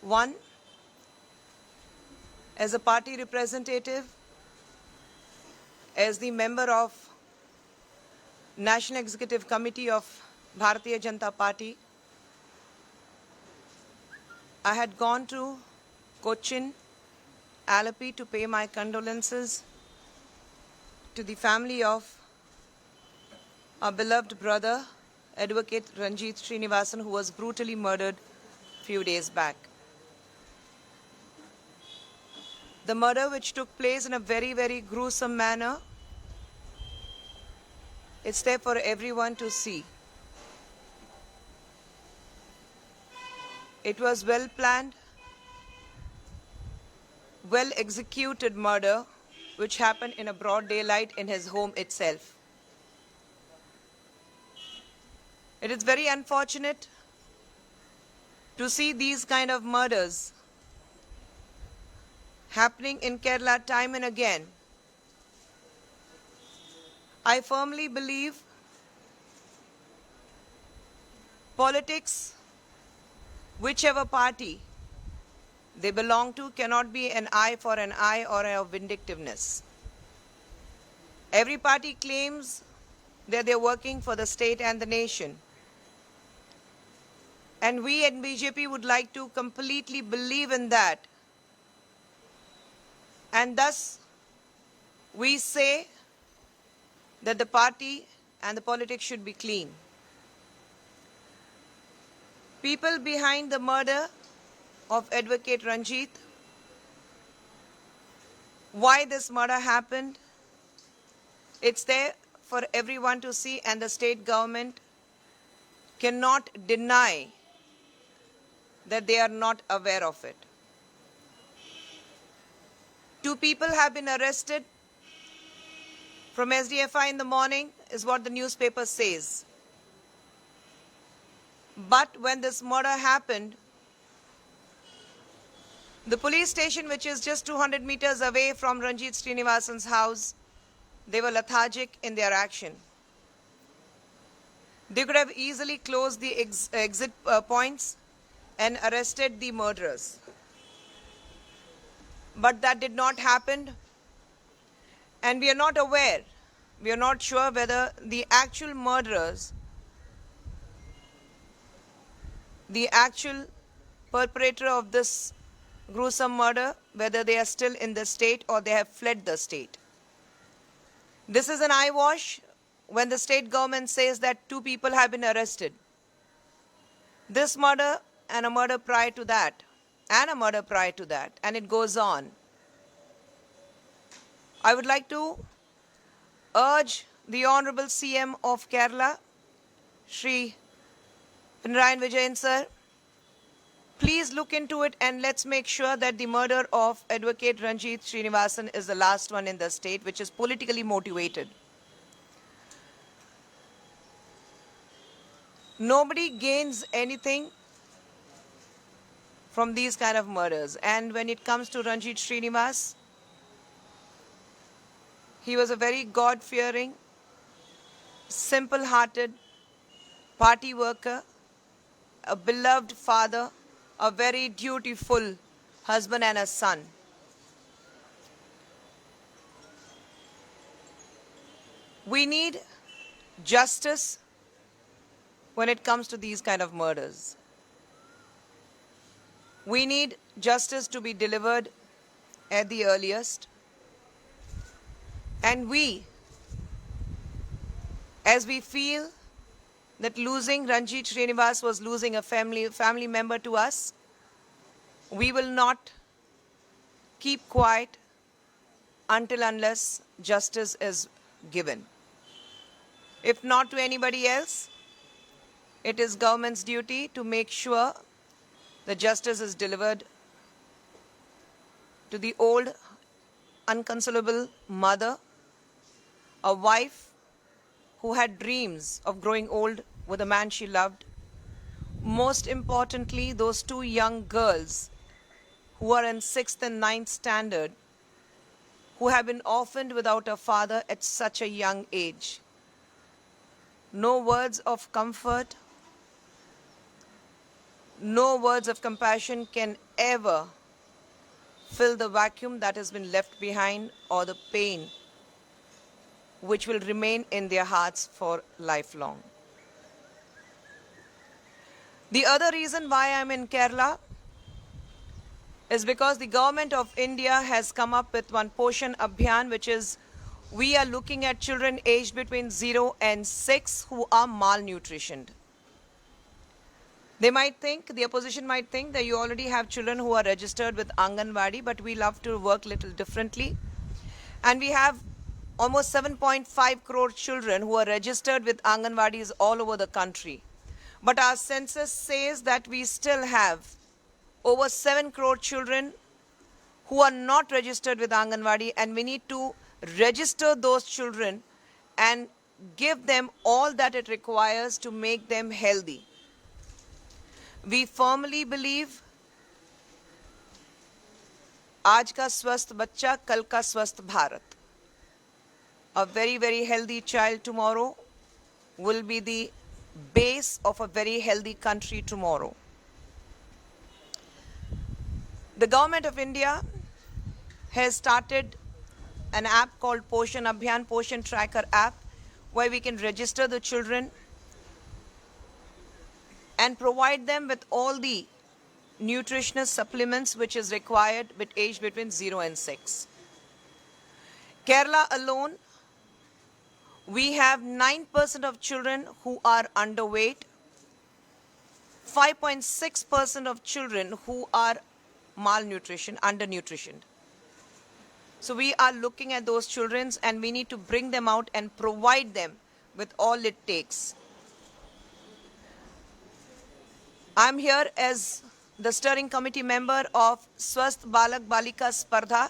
One, as a party representative, as the member of National Executive Committee of Bharatiya Janata Party, I had gone to Cochin, Alleppey to pay my condolences to the family of our beloved brother, Advocate Ranjit Srinivasan, who was brutally murdered a few days back. The murder, which took place in a very, very gruesome manner, it's there for everyone to see. It was well planned, well executed murder which happened in a broad daylight in his home itself. It is very unfortunate to see these kind of murders happening in Kerala time and again. I firmly believe politics, whichever party they belong to, cannot be an eye for an eye or a vindictiveness. Every party claims that they're working for the state and the nation. And we at BJP would like to completely believe in that. And thus, we say that the party and the politics should be clean. People behind the murder of Advocate Ranjit, why this murder happened, it's there for everyone to see, and the state government cannot deny that they are not aware of it. 2 people have been arrested from SDFI in the morning, is what the newspaper says. But when this murder happened, the police station, which is just 200 meters away from Ranjit Srinivasan's house, they were lethargic in their action. They could have easily closed the exit points and arrested the murderers. But that did not happen, and we are not aware, we are not sure whether the actual murderers, the actual perpetrator of this gruesome murder, whether they are still in the state or they have fled the state. This is an eyewash when the state government says that 2 people have been arrested. This murder and a murder prior to that, and a murder prior to that, and it goes on. I would like to urge the Honorable CM of Kerala, Shri Pinarayi Vijayan sir, please look into it and let's make sure that the murder of Advocate Ranjit Srinivasan is the last one in the state, which is politically motivated. Nobody gains anything from these kind of murders. And when it comes to Ranjit Srinivas, he was a very God-fearing, simple-hearted party worker, a beloved father, a very dutiful husband and a son. We need justice when it comes to these kind of murders. We need justice to be delivered at the earliest. And we, as we feel that losing Ranjit Srinivas was losing a family member to us, we will not keep quiet until unless justice is given. If not to anybody else, it is government's duty to make sure the justice is delivered to the old, unconsolable mother, a wife who had dreams of growing old with a man she loved. Most importantly, those 2 young girls who are in 6th and 9th standard, who have been orphaned without a father at such a young age. No words of comfort, No words of compassion can ever fill the vacuum that has been left behind or the pain which will remain in their hearts for lifelong. The other reason why I'm in Kerala is because the government of India has come up with one Poshan Abhiyan, which is we are looking at children aged between 0 and 6 who are malnutritioned. They might think, the opposition might think that you already have children who are registered with Anganwadi, but we love to work little differently. And we have almost 7.5 crore children who are registered with Anganwadis all over the country. But our census says that we still have over 7 crore children who are not registered with Anganwadi, and we need to register those children and give them all that it requires to make them healthy. We firmly believe आज का स्वस्थ बच्चा कल का स्वस्थ Bharat. A very, very healthy child tomorrow will be the base of a very healthy country tomorrow. The government of India has started an app called Poshan Abhiyan, Poshan Tracker app, where we can register the children and provide them with all the nutritious supplements which is required with age between 0 and 6. Kerala alone, we have 9% of children who are underweight, 5.6% of children who are undernutritioned. So we are looking at those children and we need to bring them out and provide them with all it takes. I'm here as the steering committee member of Swasth Balak Balika Spardha,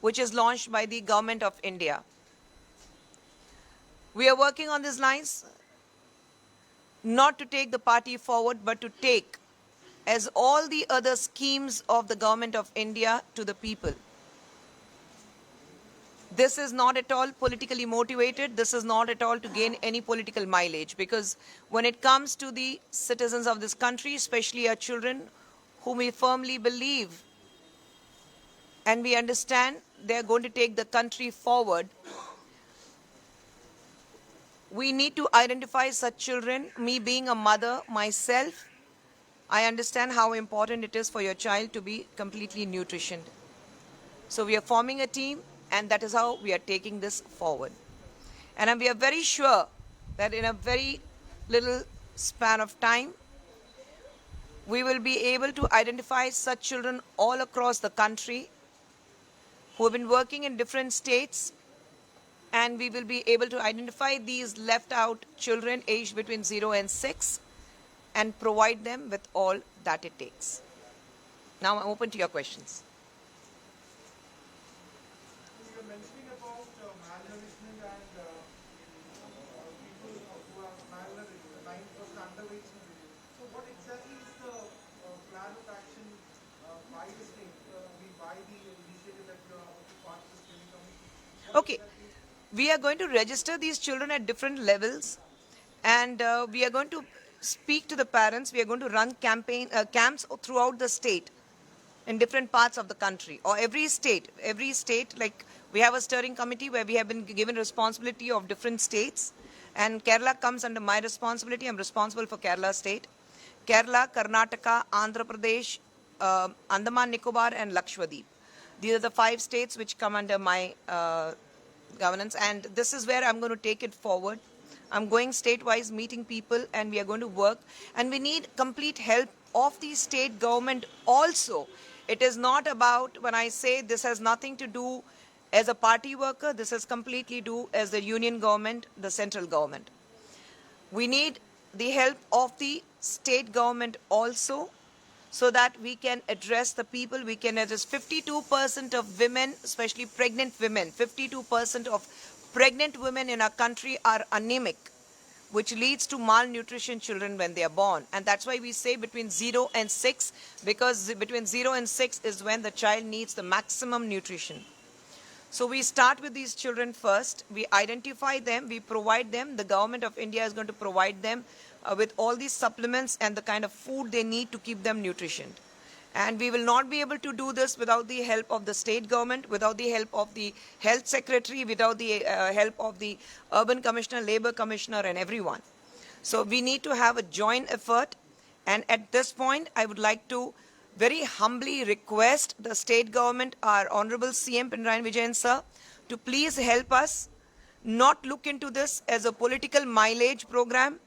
which is launched by the government of India. We are working on these lines not to take the party forward, but to take as all the other schemes of the government of India to the people. This is not at all politically motivated. This is not at all to gain any political mileage, because when it comes to the citizens of this country, especially our children, whom we firmly believe and we understand they are going to take the country forward, we need to identify such children. Me being a mother myself, I understand how important it is for your child to be completely nutritioned. So we are forming a team, and that is how we are taking this forward. And we are very sure that in a very little span of time, we will be able to identify such children all across the country who have been working in different states, and we will be able to identify these left out children aged between 0 and 6 and provide them with all that it takes. Now I'm open to your questions. You were mentioning about malnourishment and people who are malnourished, 9% underweight. So what exactly is the plan of action by the state, by the initiative that you are part of the steering committee? Okay. We are going to register these children at different levels, and we are going to speak to the parents. We are going to run camps throughout the state in different parts of the country, or every state, like we have a steering committee where we have been given responsibility of different states, and Kerala comes under my responsibility. I'm responsible for Kerala state. Kerala, Karnataka, Andhra Pradesh, Andaman Nicobar and Lakshadweep. These are the 5 states which come under my governance, and this is where I'm going to take it forward. I'm going state-wise, meeting people, and we are going to work, and we need complete help of the state government also. It is not about, when I say this has nothing to do as a party worker, this is completely do as the union government, the central government. We need the help of the state government also, so that we can address the people. We can address 52% of women, especially pregnant women. 52% of pregnant women in our country are anemic, which leads to malnutrition children when they are born. And that's why we say between 0 and 6, because between 0 and 6 is when the child needs the maximum nutrition. So we start with these children first. We identify them. We provide them. The government of India is going to provide them with all these supplements and the kind of food they need to keep them nutritioned. And we will not be able to do this without the help of the state government, without the help of the health secretary, without the help of the urban commissioner, labor commissioner, and everyone. So we need to have a joint effort. And at this point, I would like to very humbly request the state government, our Honorable CM Pinarayi Vijayan sir, to please help us not look into this as a political mileage program,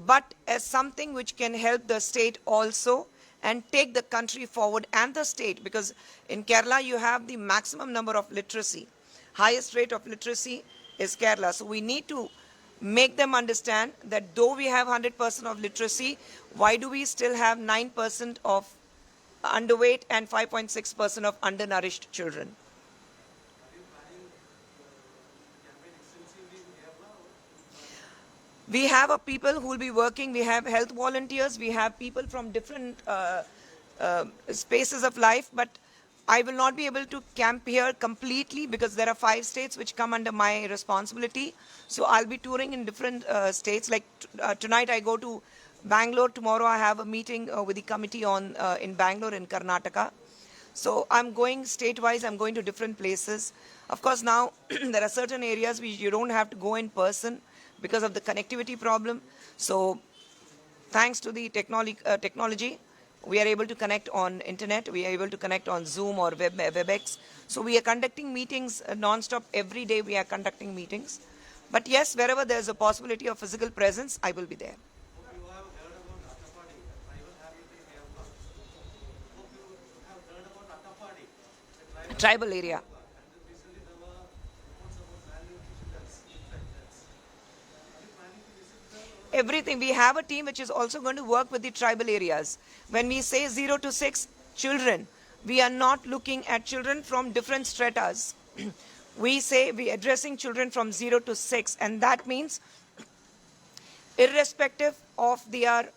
but as something which can help the state also and take the country forward and the state, because in Kerala you have the maximum number of literacy. Highest rate of literacy is Kerala. So we need to make them understand that though we have 100% of literacy, why do we still have 9% of underweight and 5.6% of undernourished children? We have a people who will be working, we have health volunteers, we have people from different spaces of life, but I will not be able to camp here completely because there are 5 states which come under my responsibility. So I'll be touring in different states. Like tonight I go to Bangalore, tomorrow I have a meeting with the committee on in Bangalore in Karnataka. So I'm going state-wise, I'm going to different places. Of course now there are certain areas which you don't have to go in person because of the connectivity problem. So thanks to the technology, we are able to connect on internet, we are able to connect on Zoom or WebEx. So we are conducting meetings non-stop. Every day we are conducting meetings. But yes, wherever there is a possibility of physical presence, I will be there. Tribal area. Everything. We have a team which is also going to work with the tribal areas. When we say 0 to 6 children, we are not looking at children from different stratas. We say we are addressing children from 0 to 6, and that means irrespective of their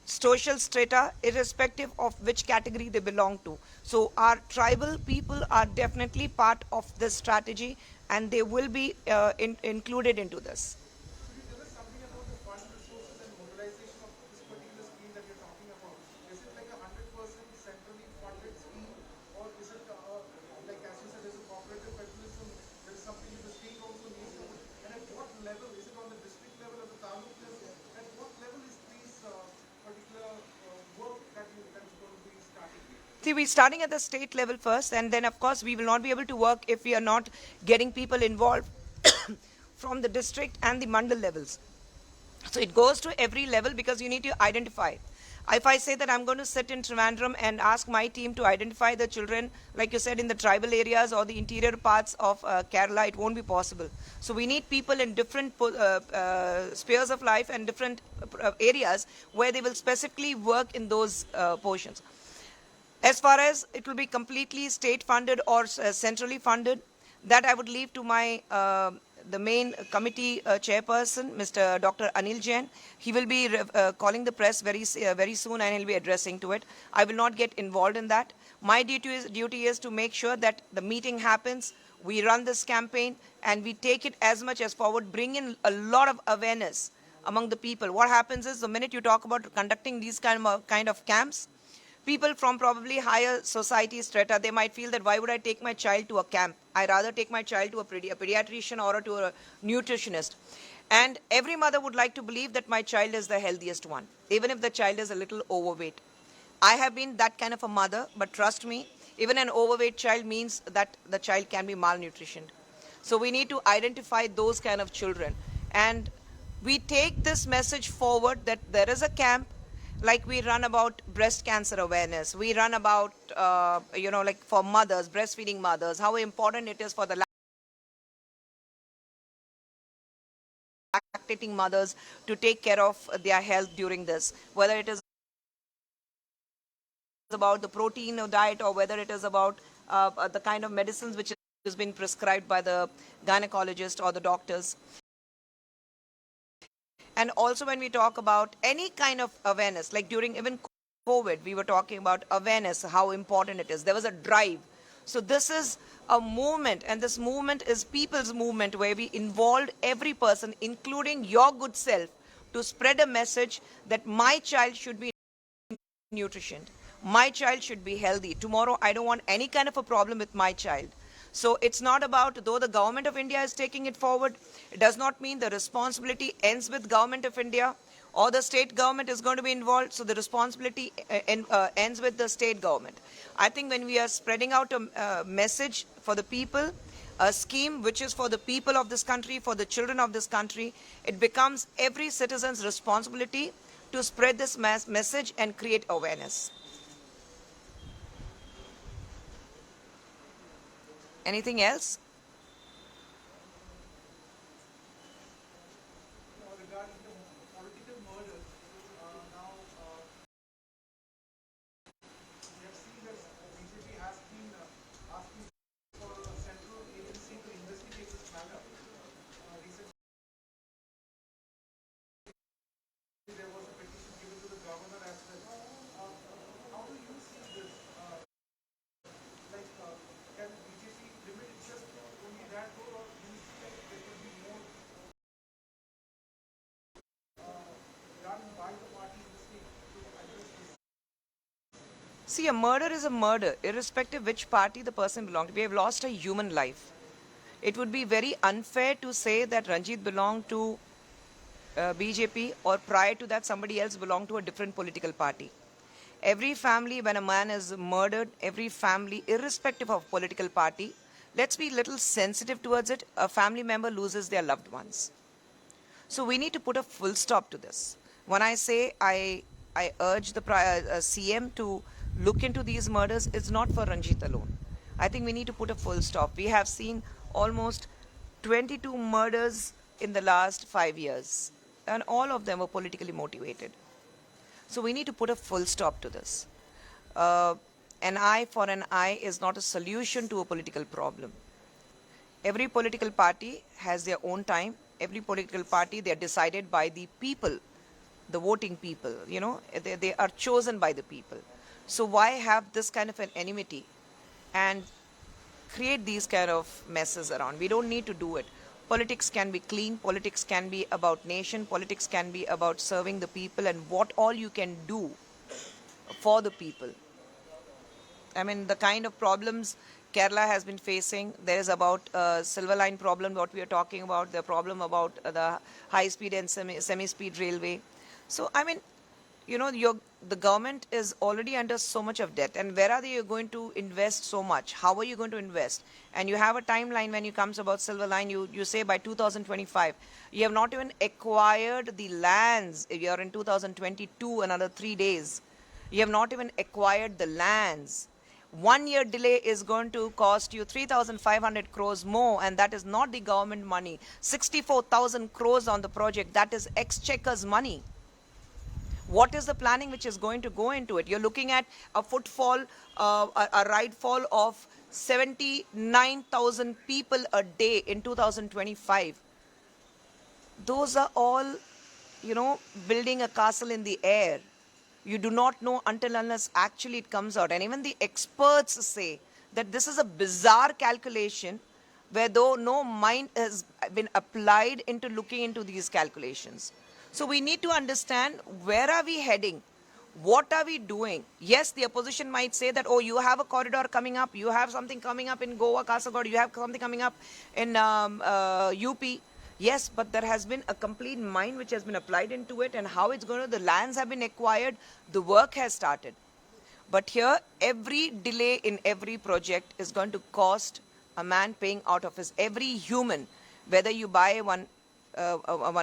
social strata, irrespective of which category they belong to. So our tribal people are definitely part of this strategy, and they will be included into this. See, we're starting at the state level first, and then of course we will not be able to work if we are not getting people involved from the district and the mandal levels. So it goes to every level because you need to identify. If I say that I'm going to sit in Trivandrum and ask my team to identify the children, like you said, in the tribal areas or the interior parts of Kerala, it won't be possible. So we need people in different spheres of life and different areas where they will specifically work in those portions. As far as it will be completely state funded or centrally funded, that I would leave to my the main committee chairperson, Mr. Dr. Anil Jain. He will be calling the press very soon, and he'll be addressing to it. I will not get involved in that. My duty is to make sure that the meeting happens, we run this campaign, and we take it as much as forward, bring in a lot of awareness among the people. What happens is the minute you talk about conducting these kind of camps, people from probably higher society strata, they might feel that why would I take my child to a camp? I rather take my child to a pediatrician or to a nutritionist. And every mother would like to believe that my child is the healthiest one, even if the child is a little overweight. I have been that kind of a mother, but trust me, even an overweight child means that the child can be malnutritioned. So we need to identify those kind of children. And we take this message forward that there is a camp. Like we run about breast cancer awareness, we run about, like for mothers, breastfeeding mothers, how important it is for the lactating mothers to take care of their health during this, whether it is about the protein diet or whether it is about the kind of medicines which has been prescribed by the gynecologist or the doctors. And also when we talk about any kind of awareness, like during even COVID, we were talking about awareness, how important it is. There was a drive. So this is a movement, and this movement is people's movement where we involved every person, including your good self, to spread a message that my child should be nutrition. My child should be healthy. Tomorrow, I don't want any kind of a problem with my child. So it's not about, though the government of India is taking it forward, it does not mean the responsibility ends with government of India or the state government is going to be involved. So the responsibility ends with the state government. I think when we are spreading out a message for the people, a scheme which is for the people of this country, for the children of this country, it becomes every citizen's responsibility to spread this message and create awareness. Anything else? Regarding the political murders, now we have seen that BJP has been asking for a central agency to investigate this matter. Recently, there was a petition given to the governor as well. How do you see this? Can BJP limit itself to only that role, or do you see that there could be more done by the party in the state to address this? See, a murder is a murder, irrespective which party the person belonged to. We have lost a human life. It would be very unfair to say that Ranjit belonged to BJP or prior to that somebody else belonged to a different political party. Every family, when a man is murdered, every family, irrespective of political party, let's be little sensitive towards it, a family member loses their loved ones. So we need to put a full stop to this. When I say I urge the CM to look into these murders, it's not for Ranjit alone. I think we need to put a full stop. We have seen almost 22 murders in the last 5 years, and all of them were politically motivated. So we need to put a full stop to this. An eye for an eye is not a solution to a political problem. Every political party has their own time. Every political party, they are decided by the people, the voting people, they are chosen by the people. So why have this kind of an enmity and create these kind of messes around? We don't need to do it. Politics can be clean, politics can be about nation, politics can be about serving the people and what all you can do for the people. I mean, the kind of problems Kerala has been facing, there is about Silver Line problem, what we are talking about, the problem about the high-speed and semi-speed railway. So, I mean, the government is already under so much of debt, and where are they going to invest so much? How are you going to invest? And you have a timeline when it comes about Silver Line, you say by 2025. You have not even acquired the lands. You are in 2022, another 3 days. You have not even acquired the lands. 1 year delay is going to cost you 3,500 crores more, and that is not the government money. 64,000 crores on the project, that is Exchequer's money. What is the planning which is going to go into it? You're looking at a footfall, a ride fall of 79,000 people a day in 2025. Those are all, building a castle in the air. You do not know until unless actually it comes out. And even the experts say that this is a bizarre calculation where though no mind has been applied into looking into these calculations. So we need to understand where are we heading? What are we doing? Yes, the opposition might say that, oh, you have a corridor coming up, you have something coming up in Goa, Kasaragod, you have something coming up in UP. Yes, but there has been a complete mind which has been applied into it, and how it's going to, the lands have been acquired, the work has started. But here, every delay in every project is going to cost a man paying out of his, every human, whether you buy one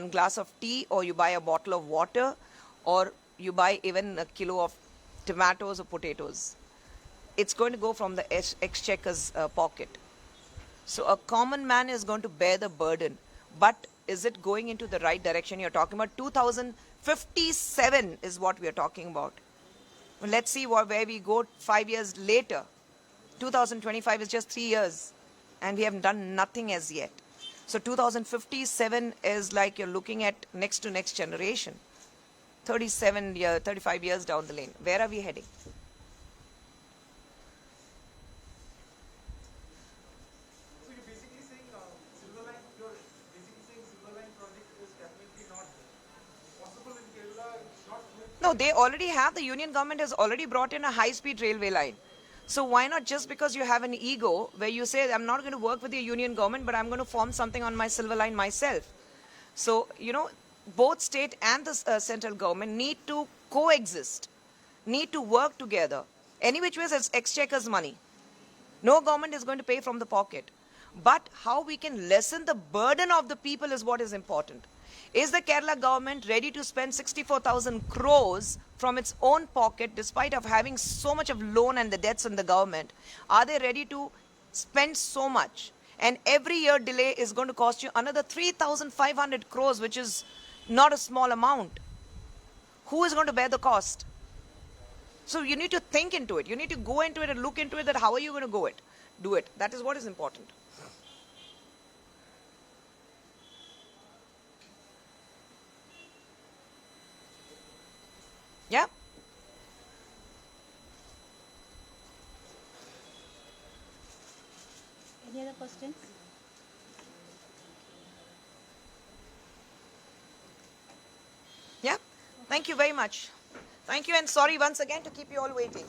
glass of tea, or you buy a bottle of water, or you buy even a kilo of tomatoes or potatoes. It's going to go from the exchequer's pocket. So a common man is going to bear the burden. But is it going into the right direction? You're talking about 2057 is what we are talking about. Well, let's see where we go 5 years later. 2025 is just 3 years, and we have done nothing as yet. So 2057 is like you're looking at next to next generation. 35 years down the lane. Where are we heading? So you're basically saying Silver Line project is definitely not No, they already have. The union government has already brought in a high-speed railway line. So why not, just because you have an ego where you say, I'm not going to work with the union government, but I'm going to form something on my silver line myself. So, both state and the central government need to coexist, need to work together. Any which ways, it's exchequer's money. No government is going to pay from the pocket. But how we can lessen the burden of the people is what is important. Is the Kerala government ready to spend 64,000 crores from its own pocket, despite of having so much of loan and the debts in the government? Are they ready to spend so much? And every year delay is going to cost you another 3,500 crores, which is not a small amount. Who is going to bear the cost? So you need to think into it. You need to go into it and look into it, that how are you going to do it. That is what is important. Yeah? Any other questions? Yeah? Thank you very much. Thank you, and sorry once again to keep you all waiting.